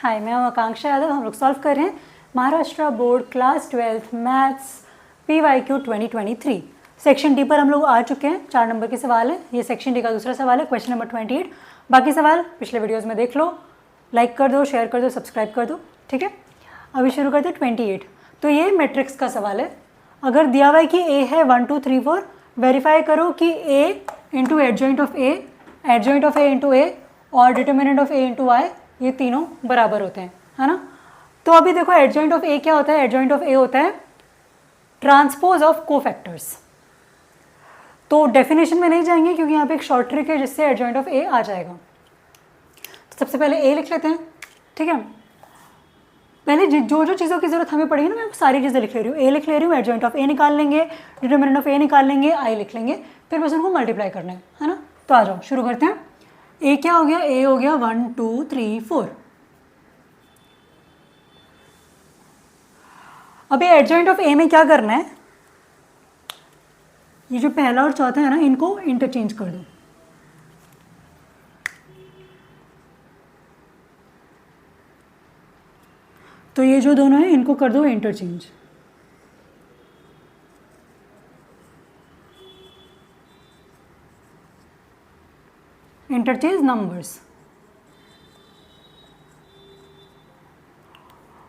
हाय, मैं हूं आकांक्षा यादव। हम लोग सॉल्व कर रहे हैं Maharashtra board class 12 maths PYQ 2023। Section D पर हम लोग आ चुके हैं। 4 नंबर के सवाल है। ये सेक्शन डी का दूसरा सवाल है, क्वेश्चन नंबर 28। बाकी सवाल पिछले वीडियोस में देख लो। लाइक कर दो, शेयर कर दो, सब्सक्राइब कर दो, ठीक है। अभी शुरू करते हैं 28। तो ये मैट्रिक्स का सवाल है। अगर दिया हुआ है कि ए है 1 2 3 4, वेरीफाई करो कि A into adjoint of A, adjoint of A into A और determinant of A into Y, ये तीनों बराबर होते हैं, है ना। तो अभी देखो एडजॉइंट ऑफ ए क्या होता है। एडजॉइंट ऑफ ए होता है ट्रांसपोज ऑफ कोफैक्टर्स। तो डेफिनेशन में नहीं जाएंगे क्योंकि यहाँ पे एक शॉर्ट ट्रिक है जिससे एडजॉइंट ऑफ ए आ जाएगा। तो सबसे पहले ए लिख लेते हैं, ठीक है। पहले जो जो चीज़ों की जरूरत हमें पड़ेगी ना, मैं सारी चीज़ें लिख ले रही हूँ। ए लिख ले रही हूँ, एडजॉइंट ऑफ ए निकाल लेंगे, डिटर्मिनेंट ऑफ ए निकाल लेंगे, आई लिख लेंगे, फिर बस उनको मल्टीप्लाई करना है ना। तो आ जाओ शुरू करते हैं। ए क्या हो गया? ए हो गया 1 2 3 4। अभी एडजॉइंट ऑफ ए में क्या करना है, ये जो पहला और चौथा है ना, इनको इंटरचेंज कर दो। तो ये जो दोनों है इनको कर दो इंटरचेंज। Interchange numbers.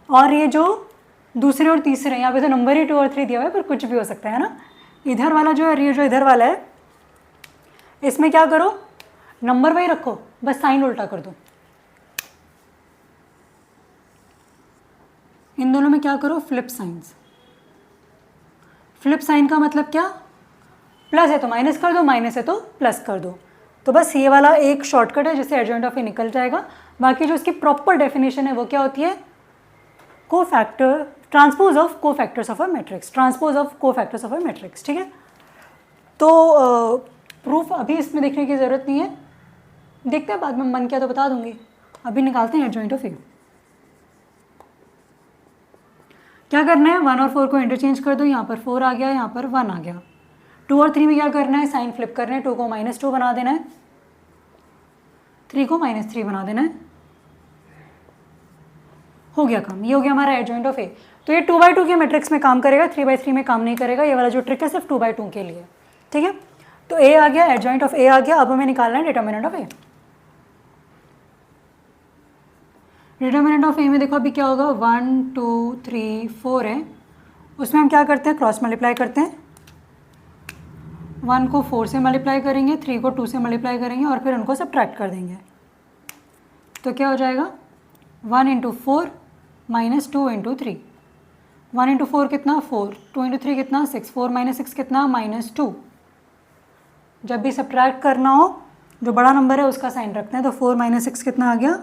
और ये जो दूसरे और तीसरे, यहाँ पे तो नंबर ही 2 और 3 दिया हुआ है, पर कुछ भी हो सकता है ना। इधर वाला जो है, ये जो इधर वाला है, इसमें क्या करो, नंबर वही रखो, बस साइन उल्टा कर दो। इन दोनों में क्या करो, फ्लिप साइंस। फ्लिप साइन का मतलब क्या, प्लस है तो माइनस कर दो, माइनस है तो प्लस कर दो। तो बस ये वाला एक शॉर्टकट है जिससे एडजॉइंट ऑफ ए निकल जाएगा। बाकी जो इसकी प्रॉपर डेफिनेशन है वो क्या होती है, cofactor, transpose of cofactors of a matrix, transpose of cofactors of a matrix, ठीक है। तो प्रूफ अभी इसमें देखने की ज़रूरत नहीं है, देखते हैं बाद में, मन किया तो बता दूंगी। अभी निकालते हैं एडजॉइंट ऑफ ए। क्या करना है, 1 और 4 को इंटरचेंज कर दो। यहाँ पर 4 आ गया, यहाँ पर 1 आ गया। 2 और 3 में क्या करना है, साइन फ्लिप करना है। 2 को -2 बना देना है, 3 को -3 बना देना है। हो गया काम, ये हो गया हमारा एडजॉइंट ऑफ ए। तो ये 2/2 के मैट्रिक्स में काम करेगा, 3/3 में काम नहीं करेगा। ये वाला जो ट्रिक है सिर्फ 2/2 के लिए, ठीक है। तो ए आ गया, एडजॉइंट ऑफ ए आ गया। अब हमें निकालना है determinant of A. Determinant of A में देखो अभी क्या होगा, 1 2 3 4 है। उसमें हम क्या करते हैं, क्रॉस मल्टीप्लाई करते हैं। 1 को 4 से मल्टीप्लाई करेंगे, 3 को 2 से मल्टीप्लाई करेंगे और फिर उनको सब्ट्रैक्ट कर देंगे। तो क्या हो जाएगा, 1 × 4 -2 × 3। 1 × 4 कितना, 4, 2 × 3 कितना, 6, 4 - 6 कितना, -2। जब भी सब्ट्रैक्ट करना हो, जो बड़ा नंबर है उसका साइन रखते हैं। तो 4 - 6 कितना आ गया,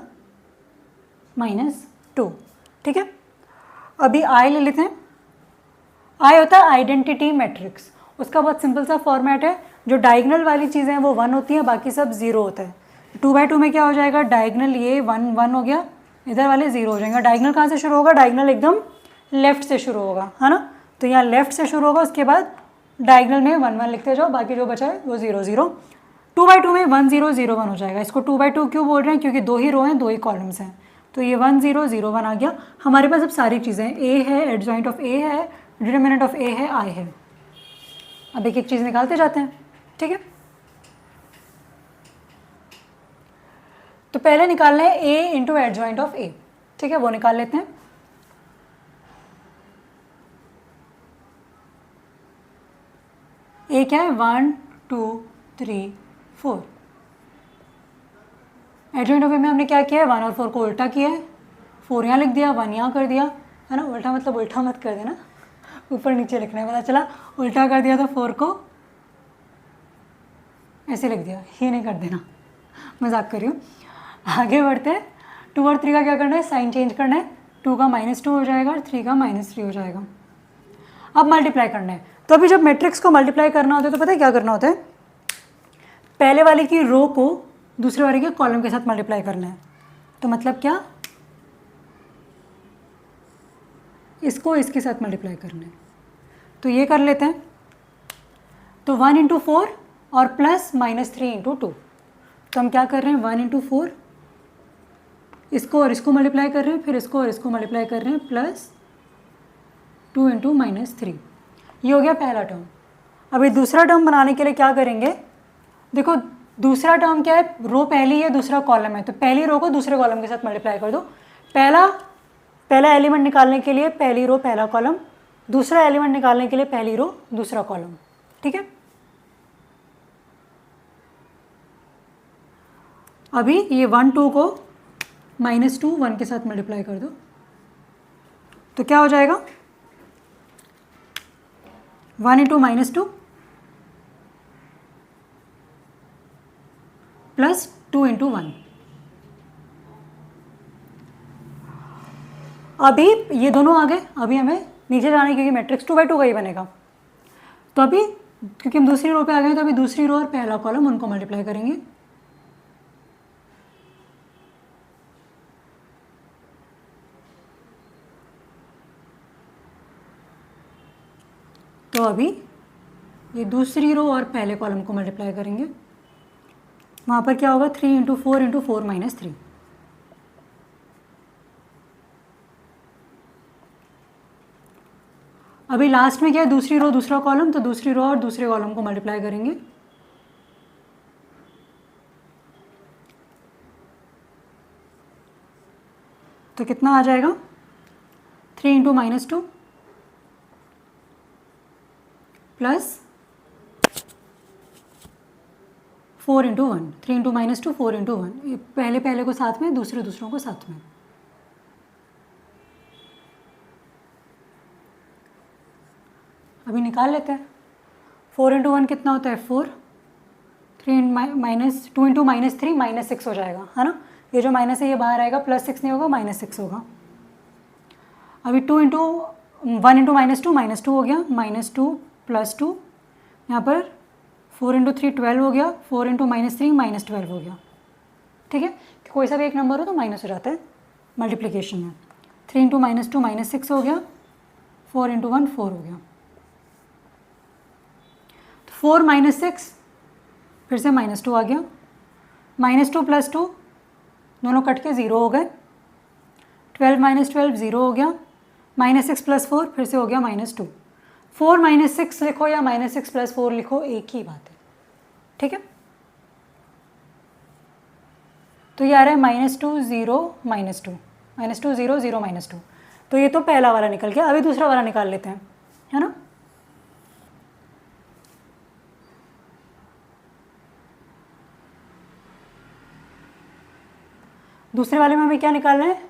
-2, ठीक है। अभी आई ले लेते हैं। आई होता है आइडेंटिटी मैट्रिक्स। उसका बहुत सिंपल सा फॉर्मेट है, जो डायगनल वाली चीज़ें हैं वो 1 होती हैं, बाकी सब 0 होता है। 2/2 में क्या हो जाएगा, डायगनल ये 1 1 हो गया, इधर वाले 0 हो जाएंगे। डायगनल कहाँ से शुरू होगा, डायगनल एकदम लेफ्ट से शुरू होगा, है ना। तो यहाँ लेफ्ट से शुरू होगा, उसके बाद डायगनल में 1 1 लिखते जाओ, बाकी जो बचा है वो 0 0। 2/2 में 1 0 0 1 हो जाएगा। इसको 2/2 क्यों बोल रहे हैं, क्योंकि 2 ही रो हैं, 2 ही कॉलम्स हैं। तो ये 1 0 0 1 आ गया। हमारे पास अब सारी चीज़ें, ए है, एडजॉइंट ऑफ ए है, डिटर्मिनेंट ऑफ ए है, आई है। अब एक एक चीज़ निकालते जाते हैं, ठीक है। तो पहले निकालना है ए इंटू एडजॉइंट ऑफ ए, ठीक है, वो निकाल लेते हैं। ए क्या है, 1 2 3 4। एडजॉइंट ऑफ ए में हमने क्या किया है, 1 और 4 को उल्टा किया है। 4 यहाँ लिख दिया, 1 यहाँ कर दिया, है ना। उल्टा मतलब उल्टा मत कर देना, ऊपर नीचे लिखना है, पता चला उल्टा कर दिया तो 4 को ऐसे लिख दिया, ये नहीं कर देना, मजाक कर रही हूँ। आगे बढ़ते हैं। 2 और 3 का क्या करना है, साइन चेंज करना है। 2 का -2 हो जाएगा और 3 का -3 हो जाएगा। अब मल्टीप्लाई करना है। तो अभी जब मैट्रिक्स को मल्टीप्लाई करना होता है तो पता है क्या करना होता है, पहले वाले की रो को दूसरे वाले के कॉलम के साथ मल्टीप्लाई करना है। तो मतलब क्या, इसको इसके साथ मल्टीप्लाई करना है। तो ये कर लेते हैं। तो 1 × 4 और प्लस -3 × 2। तो हम क्या कर रहे हैं, 1 × 4 इसको और इसको मल्टीप्लाई कर रहे हैं, फिर इसको और इसको मल्टीप्लाई कर रहे हैं, प्लस 2 इंटू -3। ये हो गया पहला टर्म। अभी दूसरा टर्म बनाने के लिए क्या करेंगे, देखो दूसरा टर्म क्या है, रो पहली है, दूसरा कॉलम है, तो पहली रो को दूसरे कॉलम के साथ मल्टीप्लाई कर दो। पहला एलिमेंट निकालने के लिए पहली रो पहला कॉलम, दूसरा एलिमेंट निकालने के लिए पहली रो दूसरा कॉलम, ठीक है। अभी ये 1 2 को -2 1 के साथ मल्टीप्लाई कर दो, तो क्या हो जाएगा 1 इंटू -2 प्लस 2 इंटू 1। अभी ये दोनों आ गए, अभी हमें नीचे जाने क्योंकि मैट्रिक्स 2 बाई 2 का ही बनेगा, तो अभी क्योंकि हम दूसरी रो पे आ गए तो अभी दूसरी रो और पहला कॉलम उनको मल्टीप्लाई करेंगे। तो अभी ये दूसरी रो और पहले कॉलम को मल्टीप्लाई करेंगे, वहाँ पर क्या होगा 3 इंटू 4 इंटू 4 माइनस 3। अभी लास्ट में क्या है, दूसरी रो दूसरा कॉलम, तो दूसरी रो और दूसरे कॉलम को मल्टीप्लाई करेंगे। तो कितना आ जाएगा 3 into -2 plus 4 into 1। 3 into -2 4 into 1, पहले को साथ में, दूसरों को साथ में। अभी निकाल लेते हैं। 4 इंटू 1 कितना होता है 4, 2 इंटू -3 -6 हो जाएगा, है ना। ये जो माइनस है ये बाहर आएगा, +6 नहीं होगा, -6 होगा। अभी 1 इंटू -2 हो गया, -2 प्लस 2, यहाँ पर 4 इंटू 3 12 हो गया, 4 इंटू -3 -12 हो गया, ठीक है। कोई सा भी एक नंबर हो तो माइनस हो जाता है मल्टीप्लिकेशन में। 3 इंटू -2 -6 हो गया, 4 इंटू 1 4 हो गया। 4 -6 फिर से -2 आ गया, -2 प्लस 2 दोनों कट के 0 हो गए, 12 -12 0 हो गया, -6 प्लस 4 फिर से हो गया -2। 4 -6 लिखो या -6 प्लस 4 लिखो, एक ही बात है, ठीक है। तो ये आ रहा है -2 0 -2 -2 0 0 -2। तो ये तो पहला वाला निकल गया। अभी दूसरा वाला निकाल लेते हैं, है ना। दूसरे वाले में हमें क्या निकालना है,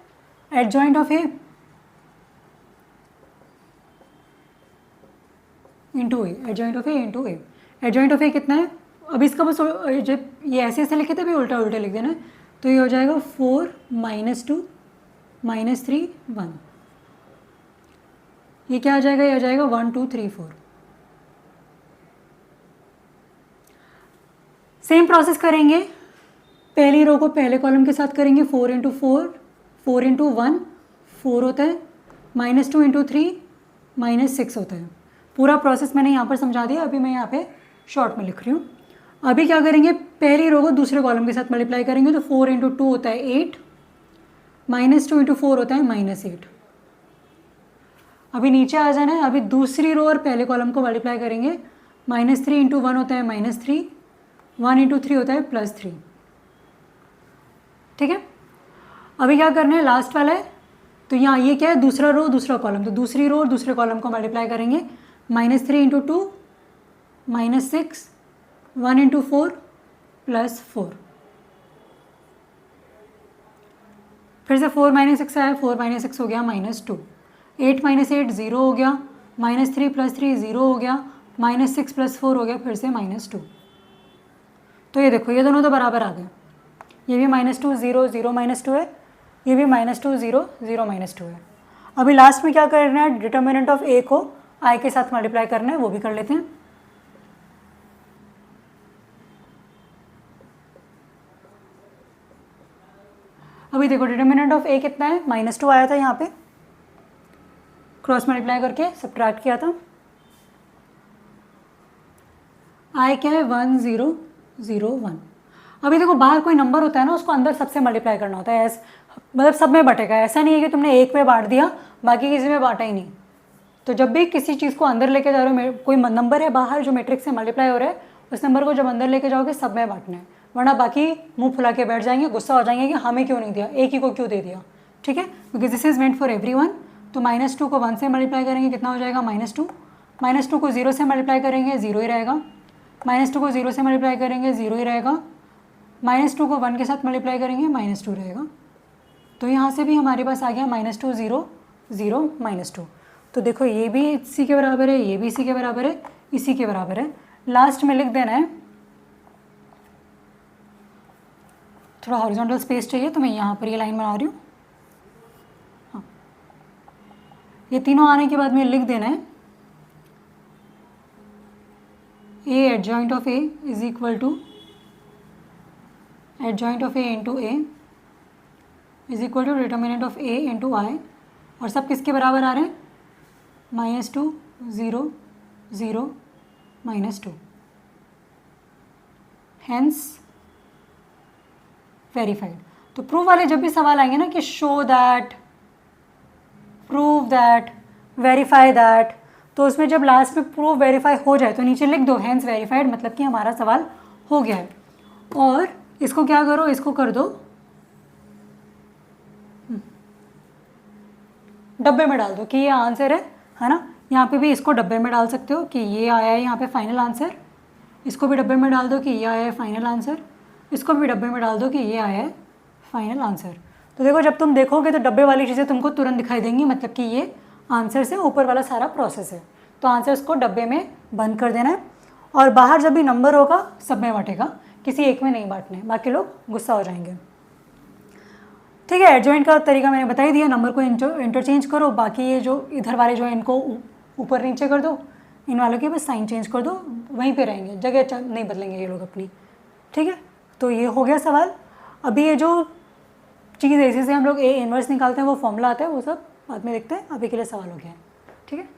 adjoint of A into A, adjoint of A into A. Adjoint of A कितना है, अब इसका बस जब ये ऐसे लिखे थे अभी उल्टा लिख देना है, तो ये हो जाएगा 4 -2 -3 1। ये क्या आ जाएगा, ये आ जाएगा 1 2 3 4। सेम प्रोसेस करेंगे, पहली रो को पहले कॉलम के साथ करेंगे। 4 इंटू 4 4 इंटू 1 4 होता है, -2 इंटू 3 -6 होता है। पूरा प्रोसेस मैंने यहाँ पर समझा दिया, अभी मैं यहाँ पे शॉर्ट में लिख रही हूँ। अभी क्या करेंगे, पहली रो को दूसरे कॉलम के साथ मल्टीप्लाई करेंगे, तो 4 इंटू 2 होता है 8, -2 इंटू 4 होता है -8। अभी नीचे आ जाना है, अभी दूसरी रो और पहले कॉलम को मल्टीप्लाई करेंगे। -3 इंटू 1 होता है -3, 1 इंटू 3 होता है +3, ठीक है। अभी क्या करना है, लास्ट वाला है, तो यहाँ ये क्या है, दूसरा रो दूसरा कॉलम, तो दूसरी रो और दूसरे कॉलम को मल्टीप्लाई करेंगे। -3 इंटू 2 -6, 1 इंटू 4 +4, फिर से 4 -6 आया, 4 -6 हो गया -2, 8 -8 0 हो गया, -3 + 3 0 हो गया, -6 + 4 हो गया, फिर से -2। तो ये देखो ये दोनों तो बराबर आ गए, ये भी -2 0 0 -2 है, ये भी -2 0 0 -2 है। अभी लास्ट में क्या करना है, डिटर्मिनेंट ऑफ ए को आई के साथ मल्टीप्लाई करना है, वो भी कर लेते हैं। अभी देखो डिटर्मिनेंट ऑफ ए कितना है, -2 आया था, यहाँ पे क्रॉस मल्टीप्लाई करके सब्ट्रैक्ट किया था। आई क्या है 1 0 0 1। अभी देखो बाहर कोई नंबर होता है ना, उसको अंदर सबसे मल्टीप्लाई करना होता है, एज मतलब सब में बटेगा, ऐसा नहीं है कि तुमने एक में बांट दिया बाकी किसी में बांटा ही नहीं। तो जब भी किसी चीज़ को अंदर लेके जा रहे हो, कोई नंबर है बाहर जो मैट्रिक्स से मल्टीप्लाई हो रहा है, उस नंबर को जब अंदर लेके जाओगे सब में बांटना है, वरना बाकी मुंह फुला के बैठ जाएंगे, गुस्सा हो जाएंगे कि हमें क्यों नहीं दिया, एक ही को क्यों दे दिया। ठीक है, क्योंकि this is meant for everyone. तो -2 को 1 से मल्टीप्लाई करेंगे कितना हो जाएगा -2, -2 को 0 से मल्टीप्लाई करेंगे 0 ही रहेगा, -2 को 0 से मल्टीप्लाई करेंगे 0 ही रहेगा, -2 को 1 के साथ मल्टीप्लाई करेंगे -2 रहेगा। तो यहाँ से भी हमारे पास आ गया -2 0 0 -2। तो देखो ये भी इसी के बराबर है, ये भी इसी के बराबर है, इसी के बराबर है। लास्ट में लिख देना है, थोड़ा हॉरिजॉन्टल स्पेस चाहिए तो मैं यहाँ पर ये लाइन बना रही हूँ। हाँ, ये तीनों आने के बाद में लिख देना है A adjoint of A is equal to adjoint of A into A is equal to determinant of A into I, और सब किसके बराबर आ रहे हैं -2 0 0 -2, हेंस वेरीफाइड। तो प्रूव वाले जब भी सवाल आएंगे ना कि show that, prove that, verify that, तो उसमें जब लास्ट में प्रूव वेरीफाई हो जाए तो नीचे लिख दो हेंस वेरीफाइड, मतलब कि हमारा सवाल हो गया है। और इसको क्या करो, इसको कर दो डब्बे में डाल दो कि ये आंसर है ना। यहाँ पे भी इसको डब्बे में डाल सकते हो कि ये आया है यहाँ पे फाइनल आंसर, इसको भी डब्बे में डाल दो कि ये आया है फाइनल आंसर, इसको भी डब्बे में डाल दो कि ये आया है फाइनल आंसर। तो देखो जब तुम देखोगे तो डब्बे वाली चीज़ें तुमको तुरंत दिखाई देंगी, मतलब कि ये आंसर से ऊपर वाला सारा प्रोसेस है। तो आंसर्स को डब्बे में बंद कर देना है, और बाहर जब भी नंबर होगा सब में बांटेगा, किसी एक में नहीं बांटने, बाकी लोग गुस्सा हो जाएंगे। ठीक है, एडजॉइंट का तरीका मैंने बता ही दिया, नंबर को इंटरचेंज करो, बाकी ये जो इधर वाले जो है इनको ऊपर नीचे कर दो, इन वालों के बस साइन चेंज कर दो, वहीं पे रहेंगे, जगह नहीं बदलेंगे ये लोग अपनी। ठीक है, तो ये हो गया सवाल। अभी ये जो चीज़ ऐसे से हम लोग A इन्वर्स निकालते हैं वो फॉर्मूला आता है, वो सब बाद में देखते हैं, अभी के लिए सवाल हो गया है। ठीक है।